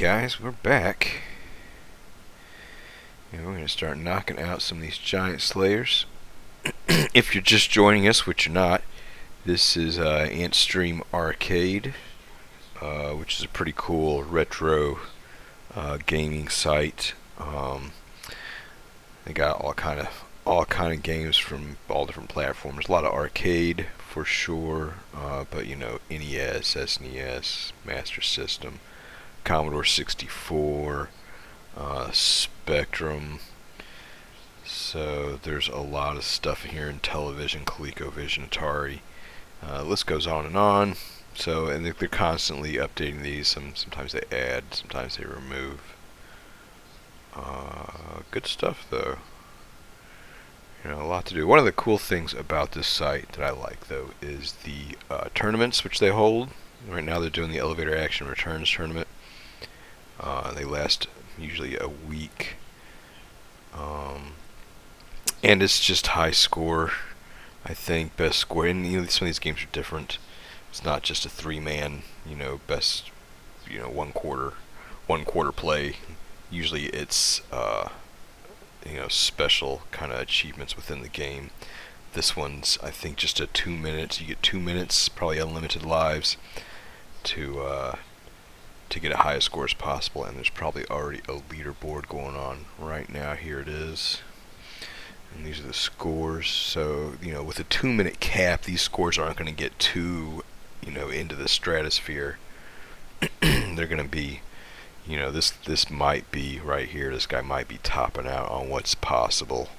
Guys, we're back. And we're going to start knocking out some of these giant slayers. If you're just joining us, which you're not, this is Antstream Arcade, which is a pretty cool retro gaming site. They got all kind of games from all different platforms. A lot of arcade for sure, but you know, NES, SNES, Master System, Commodore 64, Spectrum. So there's a lot of stuff here in television, ColecoVision, Atari. List goes on and on. So, and they're constantly updating these. Sometimes they add, sometimes they remove. Good stuff though. You know, a lot to do. One of the cool things about this site that I like though is the tournaments which they hold. Right now they're doing the Elevator Action Returns tournament. They last usually a week. And it's just high score. I think best score. And you know, some of these games are different. It's not just a three-man, you know, best, you know, one quarter play. Usually it's you know, special kind of achievements within the game. This one's, I think, just a 2 minutes. You get 2 minutes, probably unlimited lives, to get a high score as possible. And there's probably already a leaderboard going on right now. Here it is. And these are the scores. So, you know, with a 2 minute cap, these scores aren't going to get too, you know, into the stratosphere. They're going to be, you know, this might be right here. This guy might be topping out on what's possible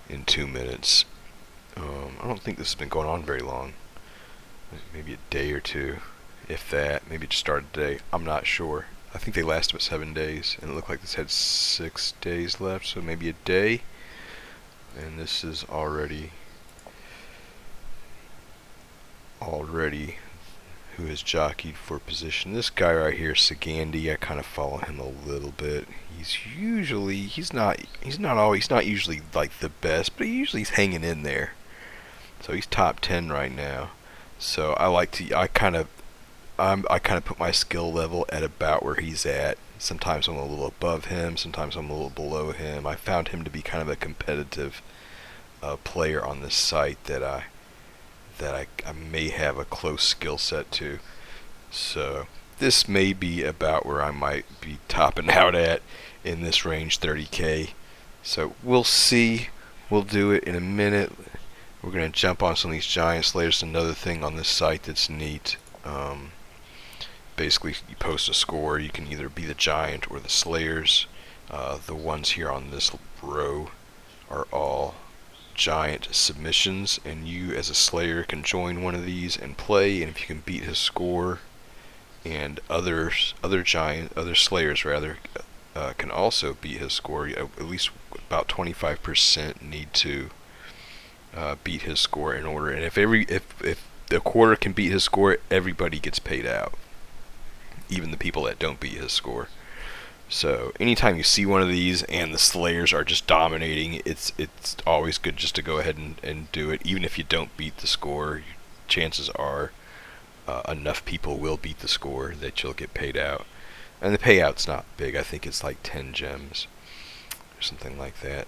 in 2 minutes. I don't think this has been going on very long. Maybe a day or two, if that. Maybe it just started today. I'm not sure. I think they last about 7 days, and it looked like this had 6 days left, so maybe a day. And this is already who has jockeyed for position. This guy right here, Sagandi, I kind of follow him a little bit. He's not usually like the best, but he's hanging in there. So he's top 10 right now. So I kind of put my skill level at about where he's at. Sometimes I'm a little above him, sometimes I'm a little below him. I found him to be kind of a competitive player on this site that I may have a close skill set to. So this may be about where I might be topping out at in this range, 30k. So we'll see. We'll do it in a minute. We're going to jump on some of these giant slayers. Another thing on this site that's neat. Basically, you post a score. You can either be the giant or the slayers. The ones here on this row are all giant submissions, and you as a slayer can join one of these and play. And if you can beat his score, and other slayers rather, can also beat his score. At least about 25% need to beat his score in order. And if the quarter can beat his score, everybody gets paid out, even the people that don't beat his score. So anytime you see one of these and the slayers are just dominating, it's always good just to go ahead and do it. Even if you don't beat the score, chances are enough people will beat the score that you'll get paid out. And the payout's not big. I think it's like 10 gems or something like that.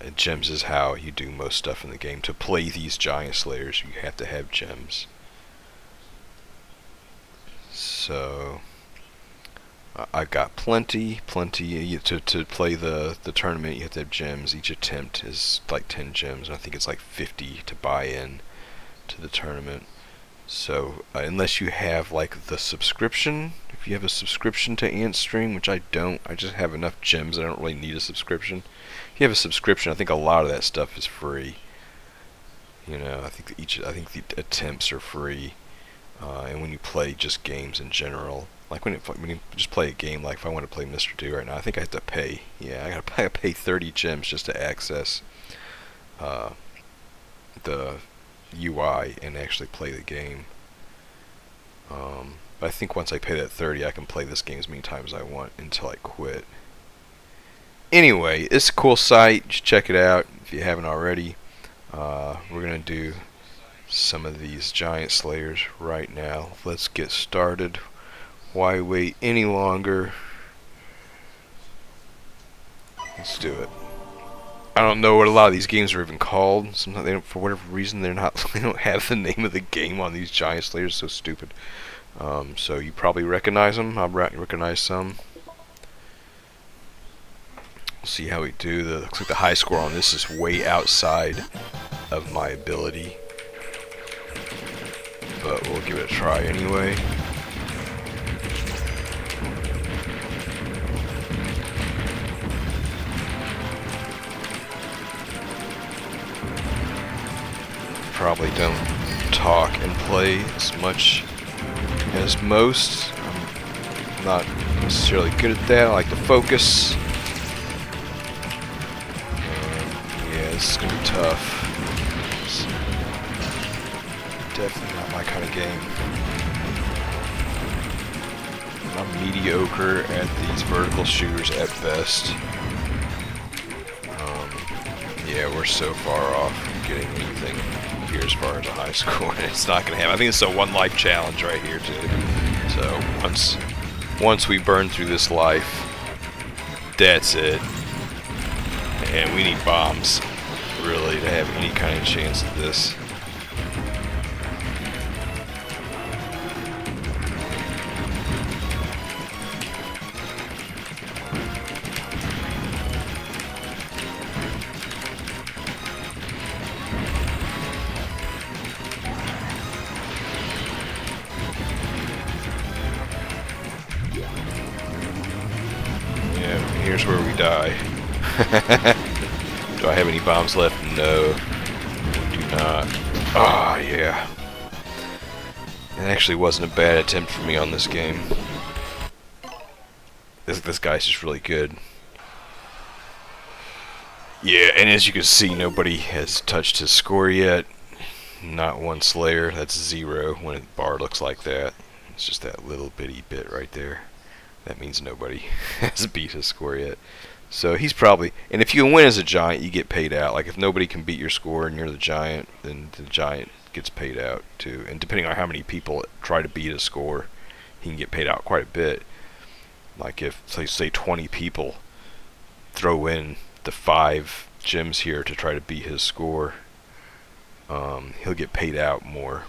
And gems is how you do most stuff in the game. To play these giant slayers, you have to have gems. So I've got plenty. To play the tournament, you have to have gems. Each attempt is like 10 gems, and I think it's like 50 to buy in to the tournament. So unless you have like the subscription, if you have a subscription to Antstream, which I don't, I just have enough gems, I don't really need a subscription. If you have a subscription, I think a lot of that stuff is free. You know, I think the attempts are free, and when you play just games in general. Like when you just play a game, like if I want to play Mr. Do right now, I think I have to pay. Yeah, I gotta pay 30 gems just to access the UI and actually play the game. But I think once I pay that 30, I can play this game as many times as I want until I quit. Anyway, it's a cool site. Just check it out if you haven't already. We're gonna do some of these giant slayers right now. Let's get started. Why wait any longer? Let's do it. I don't know what a lot of these games are even called. Sometimes they don't, for whatever reason, they're not. They don't have the name of the game on these giant slayers. So stupid. So you probably recognize them. I'll recognize some. We'll see how we do. Looks like the high score on this is way outside of my ability, but we'll give it a try anyway. Probably don't talk and play as much as most. I'm not necessarily good at that. I like to focus. Yeah, this is gonna be tough. It's definitely not my kind of game. I'm mediocre at these vertical shooters at best. Yeah, we're so far off from getting anything here as far as a high score. It's not going to happen. I think it's a one life challenge right here too. So once we burn through this life, that's it. And we need bombs, really, to have any kind of chance at this. Here's where we die. Do I have any bombs left? No. Do not. Ah, yeah. It actually wasn't a bad attempt for me on this game. This guy's just really good. Yeah, and as you can see, nobody has touched his score yet. Not one Slayer. That's 0 when a bar looks like that. It's just that little bitty bit right there. That means nobody has beat his score yet. So he's probably... And if you win as a giant, you get paid out. Like if nobody can beat your score and you're the giant, then the giant gets paid out too. And depending on how many people try to beat his score, he can get paid out quite a bit. Like if, say 20 people throw in the 5 gems here to try to beat his score, he'll get paid out more.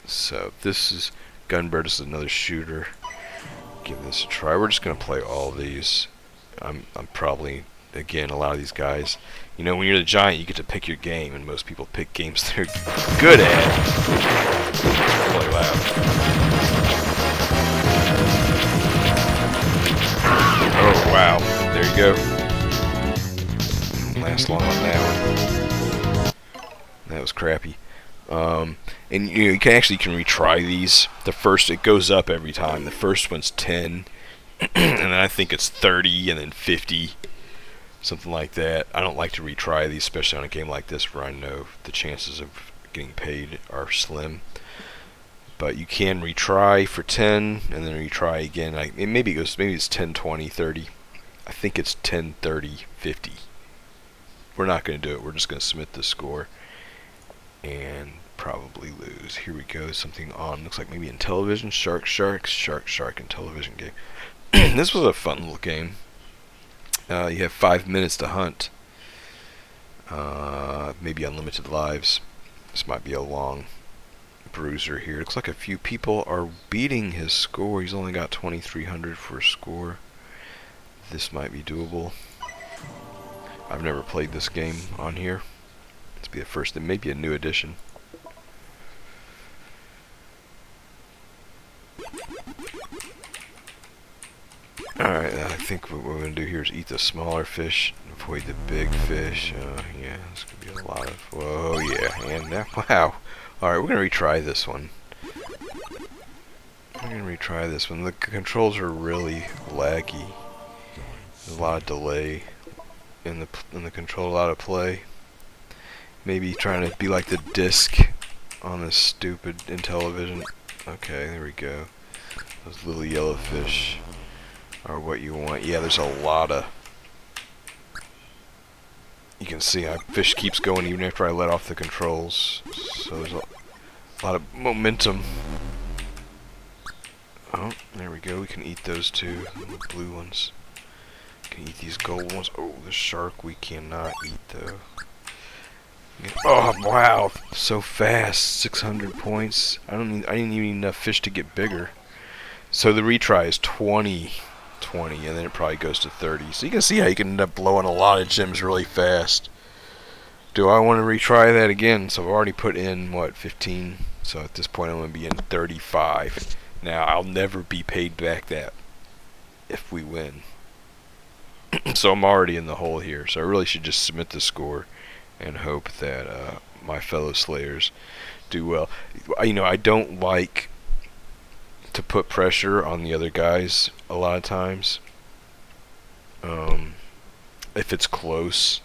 So this is... Gunbird is another shooter. Give this a try. We're just gonna play all these. I'm probably, again, a lot of these guys. You know, when you're the giant, you get to pick your game, and most people pick games they're good at. Really loud. Oh wow! There you go. Didn't last long on that one. That was crappy. And you can retry these. The first, it goes up every time. The first one's 10, and then I think it's 30, and then 50, something like that. I don't like to retry these, especially on a game like this where I know the chances of getting paid are slim. But you can retry for 10, and then retry again. Maybe it's 10, 20, 30. I think it's 10, 30, 50. We're not going to do it. We're just going to submit the score and probably lose. Here we go. Something on, looks like maybe in television. Shark in television game. This was a fun little game. You have 5 minutes to hunt. Maybe unlimited lives. This might be a long bruiser here. Looks like a few people are beating his score. He's only got 2,300 for a score. This might be doable. I've never played this game on here. This will be the first. It may be a new edition. Alright, I think what we're going to do here is eat the smaller fish, avoid the big fish. Yeah, this could be a lot of... Whoa, yeah, and that... Wow. Alright, we're going to retry this one. The controls are really laggy. There's a lot of delay in the control, a lot of play. Maybe trying to be like the disc on this stupid Intellivision. Okay, there we go. Those little yellow fish are what you want. Yeah, there's a lot of... You can see fish keeps going even after I let off the controls. So there's a A lot of momentum. Oh, there we go. We can eat those two, the blue ones. We can eat these gold ones. Oh, the shark we cannot eat though. Oh wow, so fast. 600 points. I didn't even need enough fish to get bigger. So the retry is 20, and then it probably goes to 30. So you can see how you can end up blowing a lot of gems really fast. Do I want to retry that again? So I've already put in, what, 15? So at this point I'm going to be in 35. Now I'll never be paid back that if we win. So I'm already in the hole here. So I really should just submit the score and hope that my fellow Slayers do well. You know, I don't like to put pressure on the other guys a lot of times. If it's close,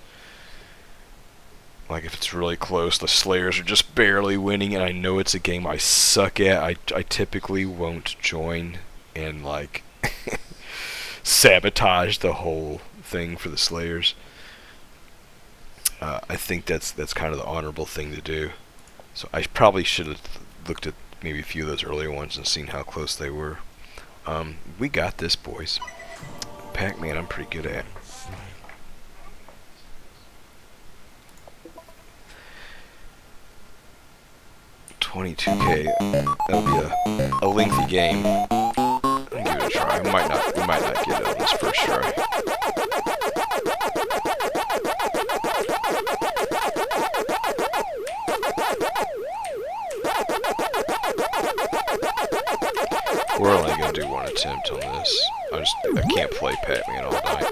like if it's really close, the Slayers are just barely winning and I know it's a game I suck at, I typically won't join and like sabotage the whole thing for the Slayers. I think that's kind of the honorable thing to do. So I probably should have looked at maybe a few of those earlier ones and seen how close they were. We got this, boys. Pac-Man I'm pretty good at. $22K. That'll be a lengthy game. I'll give it a try. We might not get it on this first try. We're only gonna do one attempt on this. I can't play Pac-Man all night.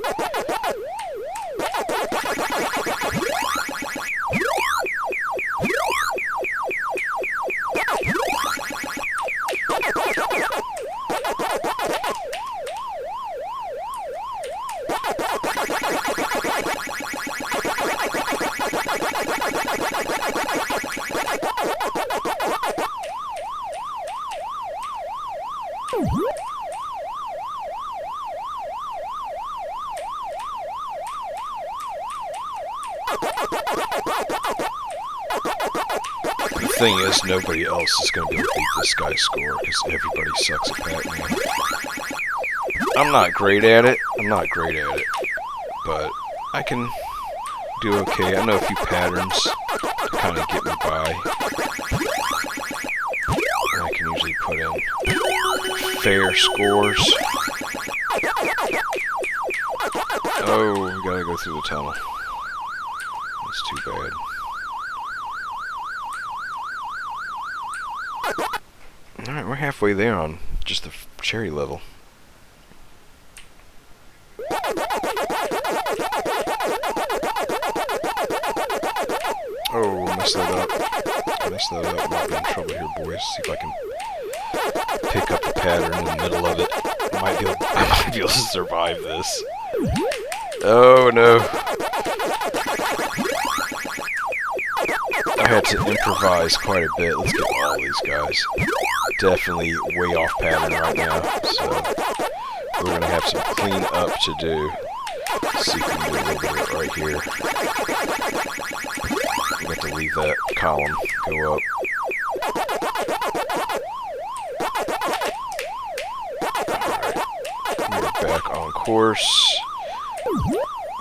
The thing is, nobody else is going to be able to beat this guy's score because everybody sucks at Pac-Man. I'm not great at it, but I can do okay. I know a few patterns to kind of get me by. And I can usually put in fair scores. Oh, we gotta go through the tunnel. That's too bad. Alright, we're halfway there on just the cherry level. Oh, messed that up. Might be in trouble here, boys. See if I can pick up the pattern in the middle of it. I might be able to survive this. Oh no. I had to improvise quite a bit. Let's get all these guys. Definitely way off pattern right now, so we're gonna have some clean up to do. Let's see if we can do a little bit of it right here. We have to leave that column go up. Alright, we're back on course. I'm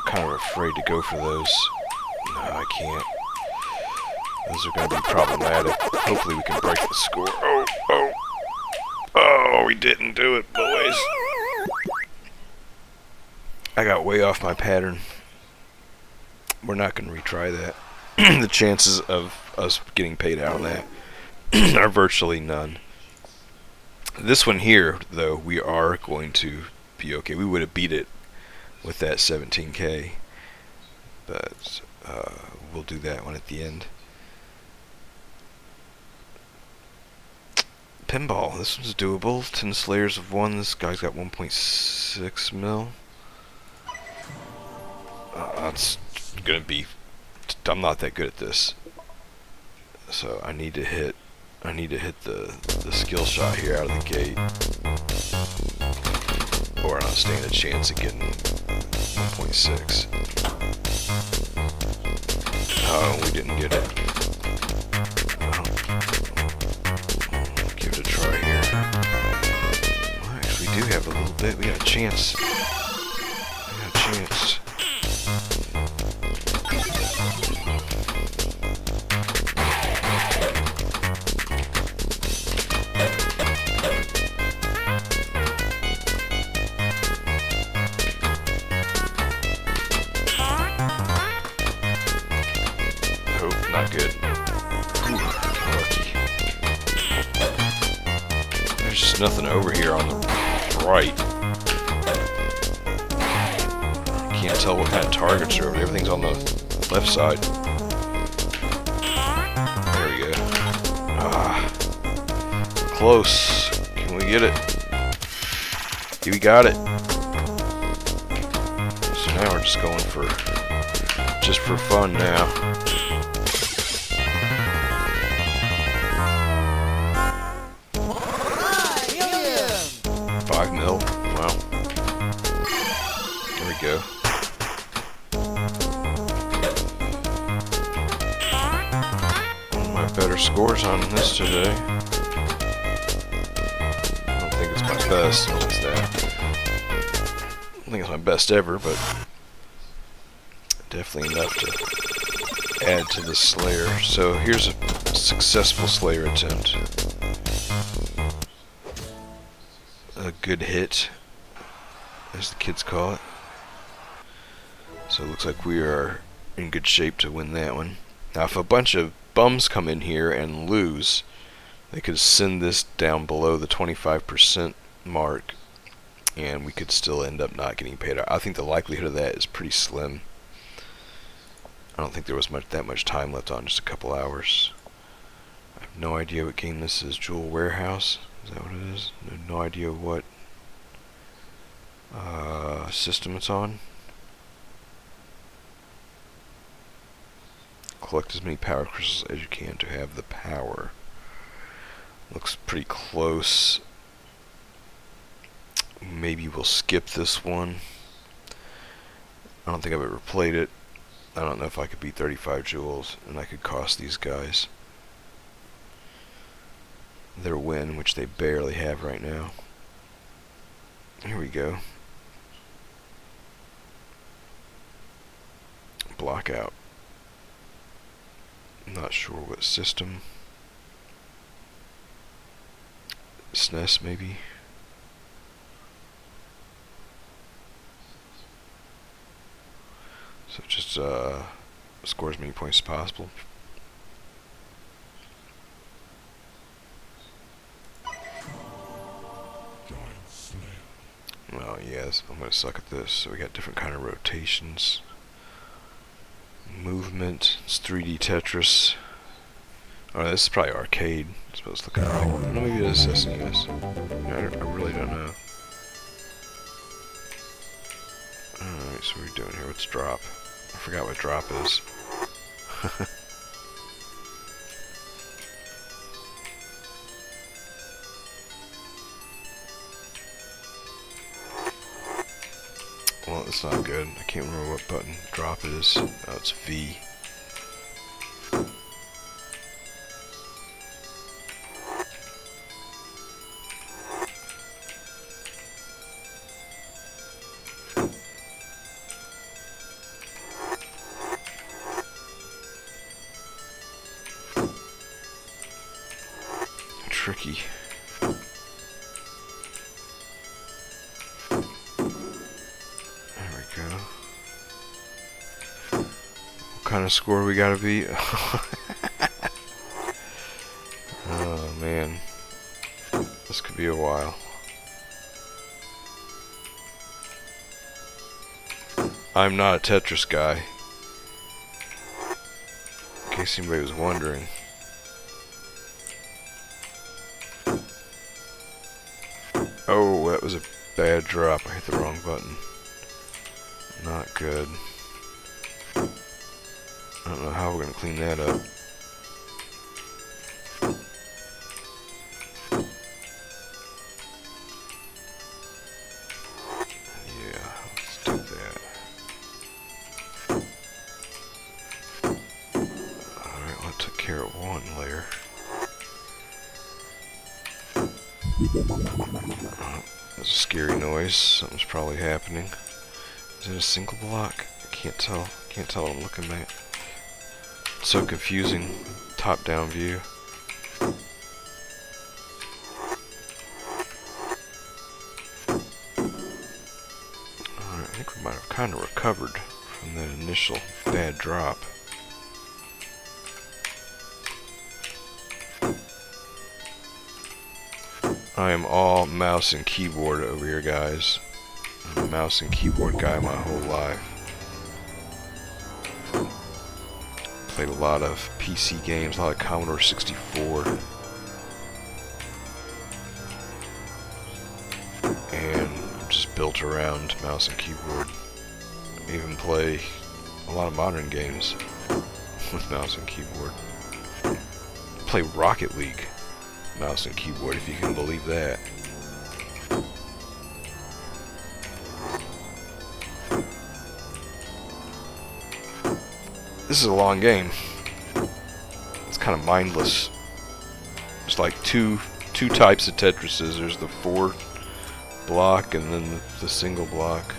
kind of afraid to go for those. No, I can't. Those are going to be problematic. Hopefully we can break the score. Oh, we didn't do it, boys. I got way off my pattern. We're not going to retry that. The chances of us getting paid out on that are virtually none. This one here, though, we are going to be okay. We would have beat it with that 17K. But we'll do that one at the end. Pinball, this one's doable. 10 Slayers of 1. This guy's got 1.6 mil. That's gonna be. I'm not that good at this, so I need to hit the skill shot here out of the gate, or I don't stand a chance of getting 1.6. Oh, we didn't get it. bit. We got a chance. We got a chance. Oh, not good. Ooh, lucky. There's just nothing over here on the right. Can't tell what kind of targets are over there. Everything's on the left side. There we go. Ah, close. Can we get it? Yeah, we got it. So now we're just going for fun now. $5 mil. Wow. There we go. One of my better scores on this today. I don't think it's my best. What's that? I don't think it's my best ever, but definitely enough to add to the Slayer. So here's a successful Slayer attempt. A good hit, as the kids call it. So it looks like we are in good shape to win that one. Now if a bunch of bums come in here and lose, they could send this down below the 25% mark and we could still end up not getting paid out. I think the likelihood of that is pretty slim. I don't think there was that much time left on, just a couple hours. I have no idea what game this is. Jewel Warehouse? Is that what it is? No idea what system it's on. Collect as many power crystals as you can to have the power. Looks pretty close. Maybe we'll skip this one. I don't think I've ever played it. I don't know if I could beat 35 jewels, and I could cost these guys their win, which they barely have right now. Here we go. Block out. Not sure what system. SNES maybe. So just score as many points as possible. Well, yes, I'm gonna suck at this. So we got different kind of rotations. Movement. It's 3D Tetris. Oh, this is probably arcade. It's supposed to look like. No, maybe it is SNES. I really don't know. Alright, so what are we doing here? What's drop? I forgot what drop is. Well, that's not good. I can't remember what button drop is. Oh, it's V. Tricky. What kind of score we gotta beat? Oh man, this could be a while. I'm not a Tetris guy, in case anybody was wondering. Oh, that was a bad drop. I hit the wrong button. Not good. I don't know how we're going to clean that up. Yeah, let's do that. Alright, well, I took care of one layer. That's a scary noise. Something's probably happening. Is it a single block? I can't tell. Can't tell what I'm looking at. It's so confusing. Top-down view. Alright, I think we might have kind of recovered from that initial bad drop. I am all mouse and keyboard over here, guys. I'm a mouse and keyboard guy my whole life. Played a lot of PC games, a lot of Commodore 64. And just built around mouse and keyboard. Even play a lot of modern games with mouse and keyboard. Play Rocket League. Mouse and keyboard, if you can believe that. This is a long game. It's kind of mindless. There's like two types of Tetrises. There's the 4 block and then the single block.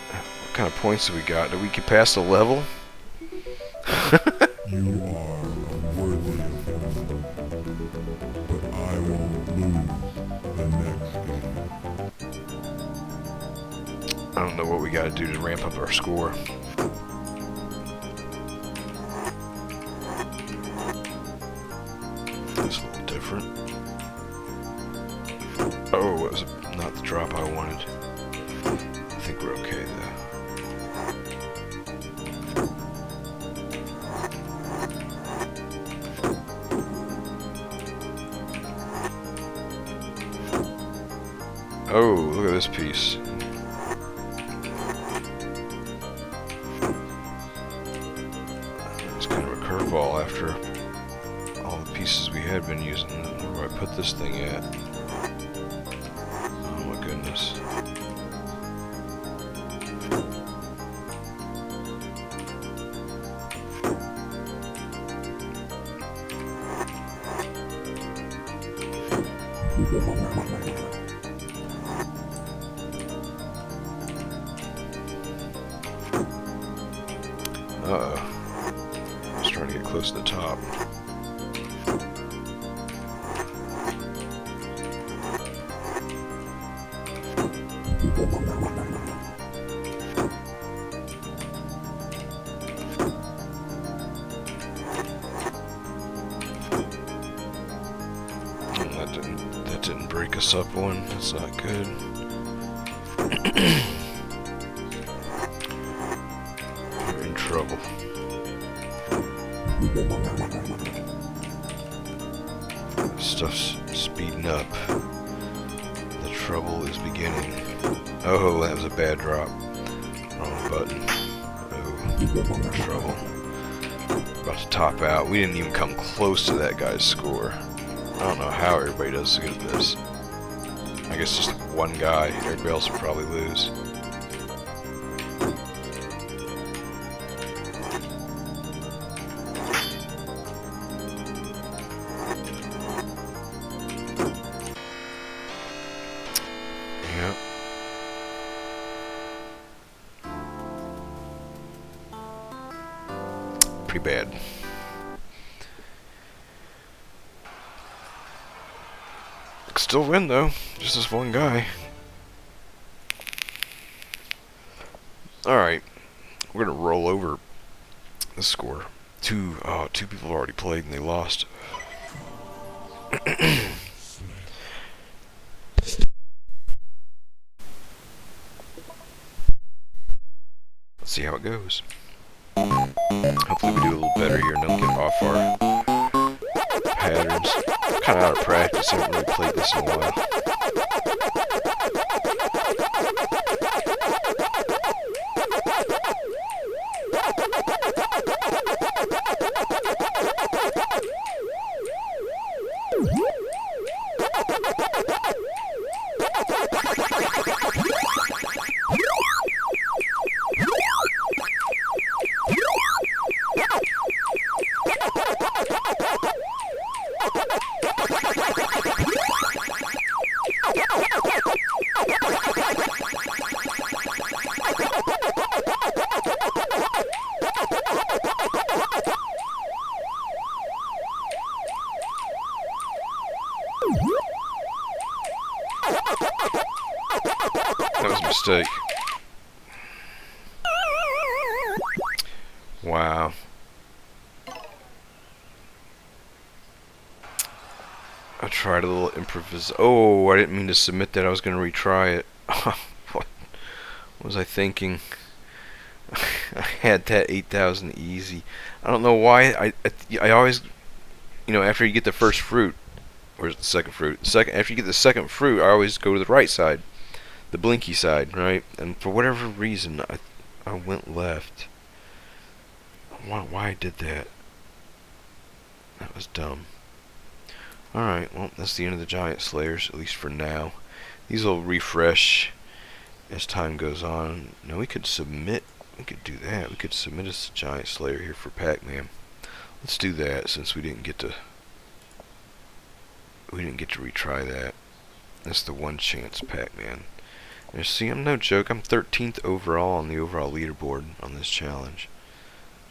What kind of points do we got? Did we get past the level? You are worthy of him, but I won't lose the next game. I don't know what we gotta do to ramp up our score. That's a little different. Oh, it was not the drop I wanted. I think we're okay though. Oh, look at this piece. It's kind of a curveball after all the pieces we had been using. Where do I put this thing at? Oh my goodness. Uh-oh. I was trying to get close to the top. That didn't break us up one. That's not good. We're in trouble. Stuff's speeding up. The trouble is beginning. Oh, that was a bad drop. Wrong button. Oh, trouble. About to top out. We didn't even come close to that guy's score. I don't know how everybody does so good at this. I guess just one guy. Everybody else would probably lose. Yep. Pretty bad. Still win though, just this one guy. Alright, we're gonna roll over the score. Two people already played and they lost. Let's see how it goes. Hopefully we do a little better here and don't get off our patterns. Kind of out of practice. I haven't really played this in a while. mistake. Wow. I tried a little improvis. Oh, I didn't mean to submit that. I was going to retry it. What was I thinking? I had that 8,000 easy. I don't know why. I always, after you get the first fruit, or the second fruit, after you get the second fruit, I always go to the right side, the blinky side, right? And for whatever reason, I went left. Why I did that? That was dumb. Alright, well, that's the end of the Giant Slayers, at least for now. These will refresh as time goes on. Now we could submit. We could do that. We could submit as a Giant Slayer here for Pac-Man. Let's do that since we didn't get to retry that. That's the one chance Pac-Man. And see, I'm no joke. I'm 13th overall on the overall leaderboard on this challenge.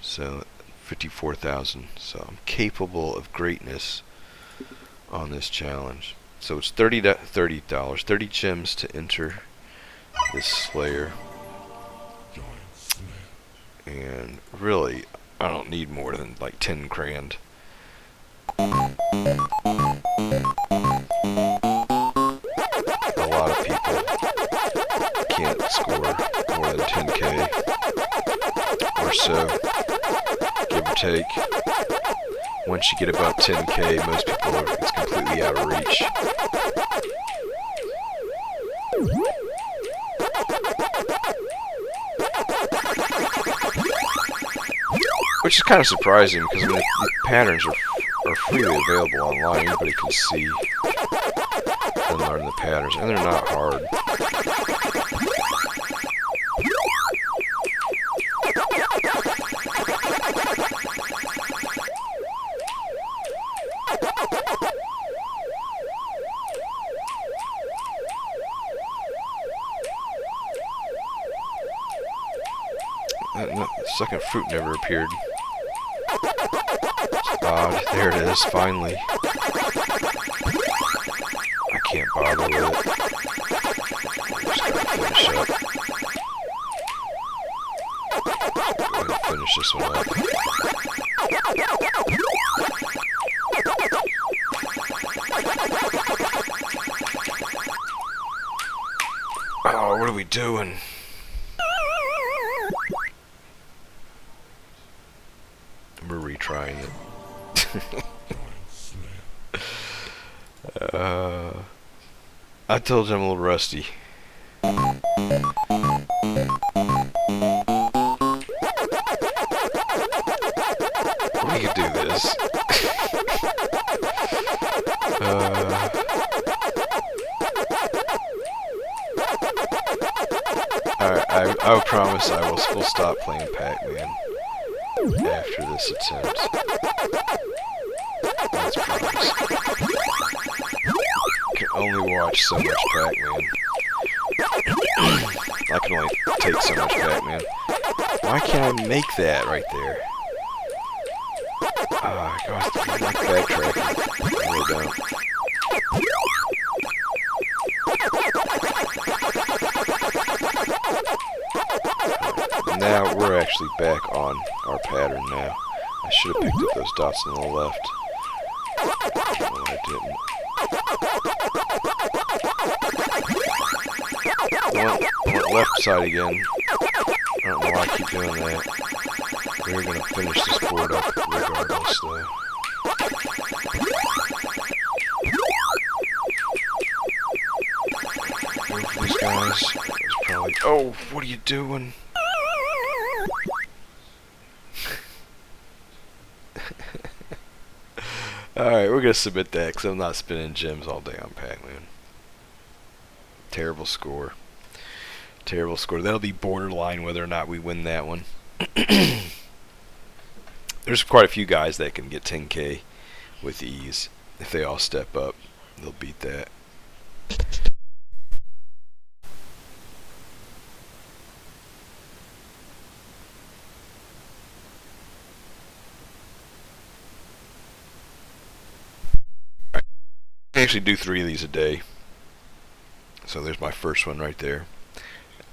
So 54,000. So I'm capable of greatness on this challenge. So it's $30, 30 gems to enter this Slayer. And really, I don't need more than like 10 grand. A lot of people can't score more than 10k or so, give or take. Once you get about 10k, most people it's completely out of reach. Which is kind of surprising because I mean, the patterns are freely available online. Anybody can see and learn the patterns, and they're not hard. The second fruit never appeared. Odd. There it is, finally. I can't bother with it. Just gotta finish up. Go ahead and finish this one up. Oh, what are we doing? We're retrying it. I told you I'm a little rusty. We could do this. I promise we'll stop playing Pac-Man after this attempt. That's promise. I can only watch so much Pac-Man. I can only take so much Pac-Man. Why can't I make that right there? Ah, gosh, I like backtracking. I really don't. Now we're actually back on our pattern now. I should have picked up those dots on the left. No, I didn't. I went left side again. I don't know why I keep doing that. We're going to finish this board up regardless though. Go for these guys. Probably... Oh, what are you doing? Alright, we're going to submit that because I'm not spinning gems all day on Pac-Man. Terrible score. Terrible score. That'll be borderline whether or not we win that one. There's quite a few guys that can get 10k with ease. If they all step up, they'll beat that. I actually do 3 of these a day. So there's my first one right there.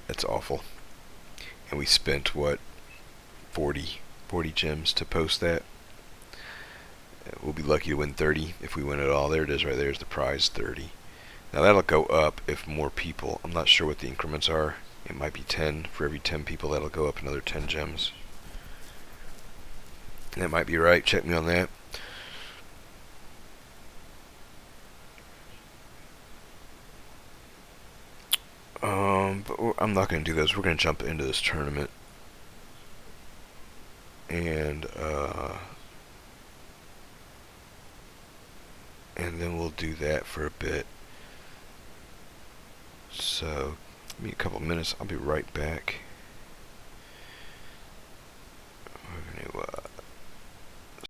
That's awful. And we spent what, 40 gems to post that. We'll be lucky to win 30 if we win it all. There it is right there's the prize, 30. Now that'll go up if more people, I'm not sure what the increments are. It might be 10. For every 10 people that'll go up another 10 gems. That might be right. Check me on that. But I'm not going to do those. We're going to jump into this tournament. And then we'll do that for a bit. So, give me a couple minutes. I'll be right back.